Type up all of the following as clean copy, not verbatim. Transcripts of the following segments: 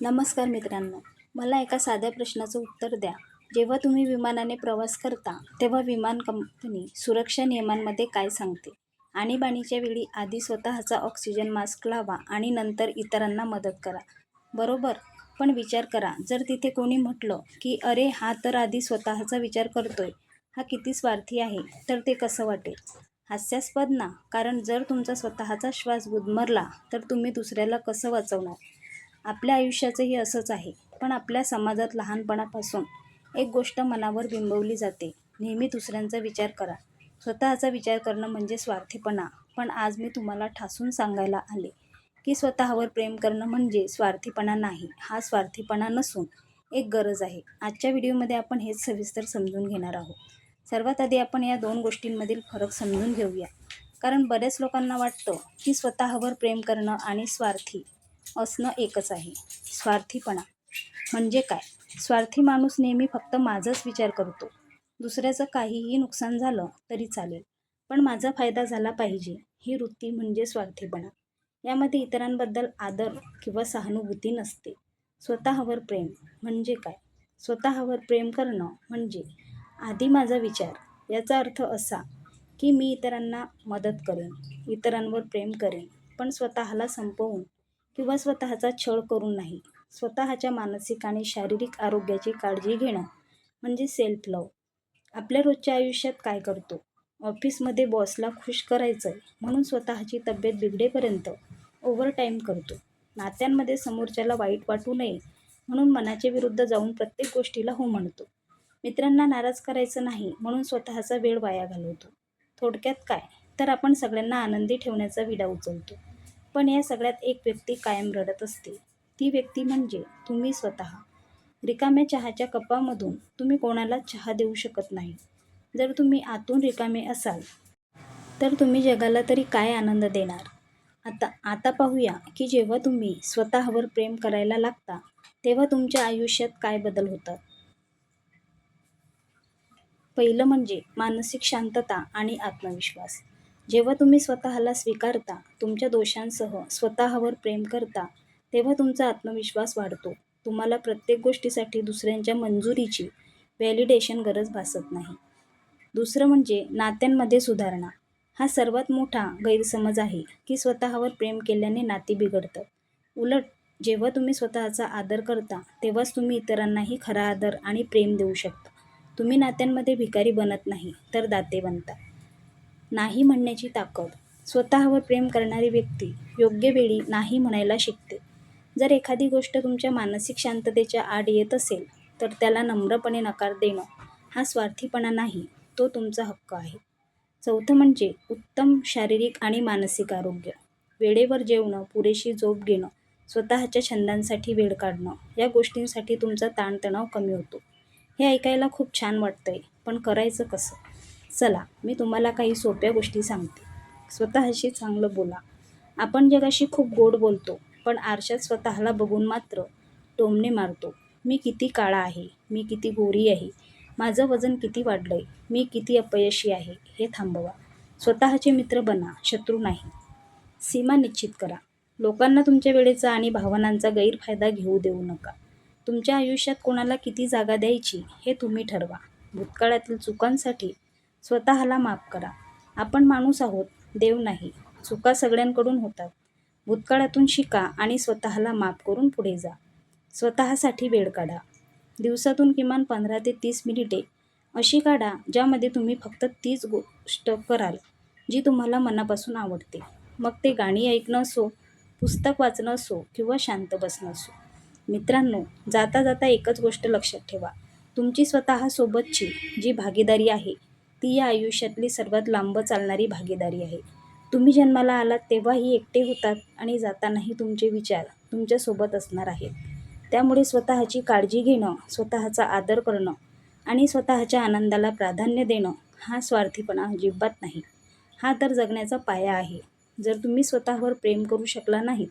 नमस्कार मित्रांनो, मला एका साध्या प्रश्नाचं उत्तर द्या. जेव्हा तुम्ही विमानाने प्रवास करता, तेव्हा विमान कंपनी सुरक्षा नियमांमध्ये काय सांगते? आणीबाणीच्या वेळी आधी स्वतःचा ऑक्सिजन मास्क लावा आणि नंतर इतरांना मदत करा. बरोबर? पण विचार करा, जर तिथे कोणी म्हटलं, की "अरे, हा तर आधी स्वतःचा विचार करतोय, हा किती स्वार्थी आहे," तर ते कसं वाटेल? हास्यास्पद ना? कारण जर तुमचा स्वतःचा श्वास गुदमरला, तर तुम्ही दुसऱ्याला कसं वाचवणार? आपल्या आयुष्याचंही असंच आहे. पण आपल्या समाजात लहानपणापासून एक गोष्ट मनावर बिंबवली जाते, नेहमी दुसऱ्यांचा विचार करा. स्वतःचा विचार करणं म्हणजे स्वार्थीपणा. पण आज मी तुम्हाला ठासून सांगायला आले, की स्वतःवर प्रेम करणं म्हणजे स्वार्थीपणा नाही. हा स्वार्थीपणा नसून एक गरज आहे. आजच्या व्हिडिओमध्ये आपण हेच सविस्तर समजून घेणार आहोत. सर्वात आधी आपण या दोन गोष्टींमधील फरक समजून घेऊया. कारण बऱ्याच लोकांना वाटतं, की स्वतःवर प्रेम करणं आणि स्वार्थी असणं एकच आहे. स्वार्थीपणा म्हणजे काय? स्वार्थी माणूस नेहमी फक्त माझाच विचार करतो. दुसऱ्याचं काहीही नुकसान झालं तरी चालेल, पण माझा फायदा झाला पाहिजे, ही वृत्ती म्हणजे स्वार्थीपणा. यामध्ये इतरांबद्दल आदर किंवा सहानुभूती नसते. स्वतःवर प्रेम म्हणजे काय? स्वतःवर प्रेम करणं म्हणजे आधी माझा विचार. याचा अर्थ असा, की मी इतरांना मदत करेन, इतरांवर प्रेम करेन, पण स्वतःला संपवून किंवा स्वतःचा छळ करून नाही. स्वतःच्या मानसिक आणि शारीरिक आरोग्याची काळजी घेणं म्हणजे सेल्फ लव्ह. आपल्या रोजच्या आयुष्यात काय करतो? ऑफिसमध्ये बॉसला खुश करायचंय म्हणून स्वतःची तब्येत बिघडेपर्यंत ओव्हरटाईम करतो. नात्यांमध्ये समोरच्याला वाईट वाटू नये म्हणून मनाच्या विरुद्ध जाऊन प्रत्येक गोष्टीला हो म्हणतो. मित्रांना नाराज करायचं नाही म्हणून स्वतःचा वेळ वाया घालवतो. थोडक्यात काय? तर आपण सगळ्यांना आनंदी ठेवण्याचा विडा उचलतो. पण या सगळ्यात एक व्यक्ती कायम रडत असते. ती व्यक्ती म्हणजे तुम्ही स्वतः. रिकाम्या चहाच्या कपामधून तुम्ही कोणाला चहा देऊ शकत नाही. जर तुम्ही आतून रिकामे असाल, तर तुम्ही जगाला तरी काय आनंद देणार? आता आता पाहूया, की जेव्हा तुम्ही स्वतःवर प्रेम करायला लागता, तेव्हा तुमच्या आयुष्यात काय बदल होतात. पहिलं म्हणजे मानसिक शांतता आणि आत्मविश्वास. जेव्हा तुम्ही स्वतःला स्वीकारता, तुमच्या दोषांसह स्वतःवर प्रेम करता, तेव्हा तुमचा आत्मविश्वास वाढतो. तुम्हाला प्रत्येक गोष्टीसाठी दुसऱ्यांच्या मंजुरीची, व्हॅलिडेशन गरज भासत नाही. दुसरं म्हणजे नात्यांमध्ये सुधारणा. हा सर्वात मोठा गैरसमज आहे, की स्वतःवर प्रेम केल्याने नाती बिघडतात. उलट जेव्हा तुम्ही स्वतःचा आदर करता, तेव्हाच तुम्ही इतरांनाही खरा आदर आणि प्रेम देऊ शकता. तुम्ही नात्यांमध्ये भिकारी बनत नाही, तर दाते बनता. नाही म्हणण्याची ताकद. स्वतःवर प्रेम करणारी व्यक्ती योग्य वेळी नाही म्हणायला शिकते. जर एखादी गोष्ट तुमच्या मानसिक शांततेच्या आड येत असेल, तर त्याला नम्रपणे नकार देणं हा स्वार्थीपणा नाही, तो तुमचा हक्क आहे. चौथं म्हणजे उत्तम शारीरिक आणि मानसिक आरोग्य. वेळेवर जेवणं, पुरेशी झोप घेणं, स्वतःच्या छंदांसाठी वेळ काढणं, या गोष्टींसाठी तुमचा ताणतणाव कमी होतो. हे ऐकायला खूप छान वाटतंय, पण करायचं कसं? चला, मी तुम्हाला काही सोप्या गोष्टी सांगते. स्वतःशी चांगलं बोला. आपण जगाशी खूप गोड बोलतो, पण आरशात स्वतःला बघून मात्र टोमणे मारतो. मी किती काळा आहे, मी किती गोरी आहे, माझं वजन किती वाढलंय, मी किती अपयशी आहे, हे थांबवा. स्वतःचे मित्र बना, शत्रू नाही. सीमा निश्चित करा. लोकांना तुमच्या वेळेचा आणि भावनांचा गैरफायदा घेऊ देऊ नका. तुमच्या आयुष्यात कोणाला किती जागा द्यायची हे तुम्ही ठरवा. भूतकाळातील चुकांसाठी स्वतःला माफ करा. आपण माणूस आहोत, देव नाही. चुका सगळ्यांकडून होतात. भूतकाळातून शिका आणि स्वतःला माफ करून पुढे जा. स्वतःसाठी वेळ काढा. दिवसातून किमान 15 ते 30 मिनिटे अशी काढा, ज्यामध्ये तुम्ही फक्त तीच गोष्ट कराल जी तुम्हाला मनापासून आवडते. मग ते गाणी ऐकणं असो, पुस्तक वाचणं असो किंवा शांत बसणं असो. मित्रांनो, जाता जाता एकच गोष्ट लक्षात ठेवा. तुमची स्वतःसोबतची जी भागीदारी आहे, ती या आयुष्यातली सर्वात लांब चालणारी भागीदारी आहे. तुम्ही जन्माला आलात तेव्हाही एकटे होतात आणि जातानाही तुमचे विचार तुमच्यासोबत असणार आहेत. त्यामुळे स्वतःची काळजी घेणं, स्वतःचा आदर करणं आणि स्वतःच्या आनंदाला प्राधान्य देणं हा स्वार्थीपणा अजिबात नाही. हा तर जगण्याचा पाया आहे. जर तुम्ही स्वतःवर प्रेम करू शकला नाहीत,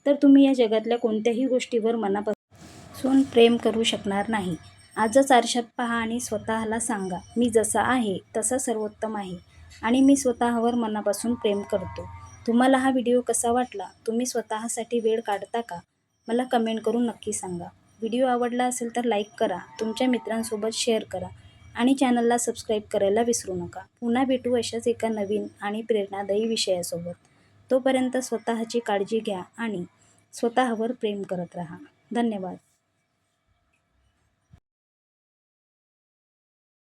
तर तुम्ही या जगातल्या कोणत्याही गोष्टीवर मनापासून प्रेम करू शकणार नाही. आजच आरशात पहा आणि स्वतःला सांगा, मी जसा आहे तसा सर्वोत्तम आहे आणि मी स्वतःवर मनापासून प्रेम करतो. तुम्हाला हा व्हिडिओ कसा वाटला? तुम्ही स्वतःसाठी वेळ काढता का? मला कमेंट करून नक्की सांगा. व्हिडिओ आवडला असेल तर लाईक करा, तुमच्या मित्रांसोबत शेअर करा आणि चॅनलला सबस्क्राईब करायला विसरू नका. पुन्हा भेटू अशाच एका नवीन आणि प्रेरणादायी विषयासोबत. तोपर्यंत स्वतःची काळजी घ्या आणि स्वतःवर प्रेम करत राहा. धन्यवाद.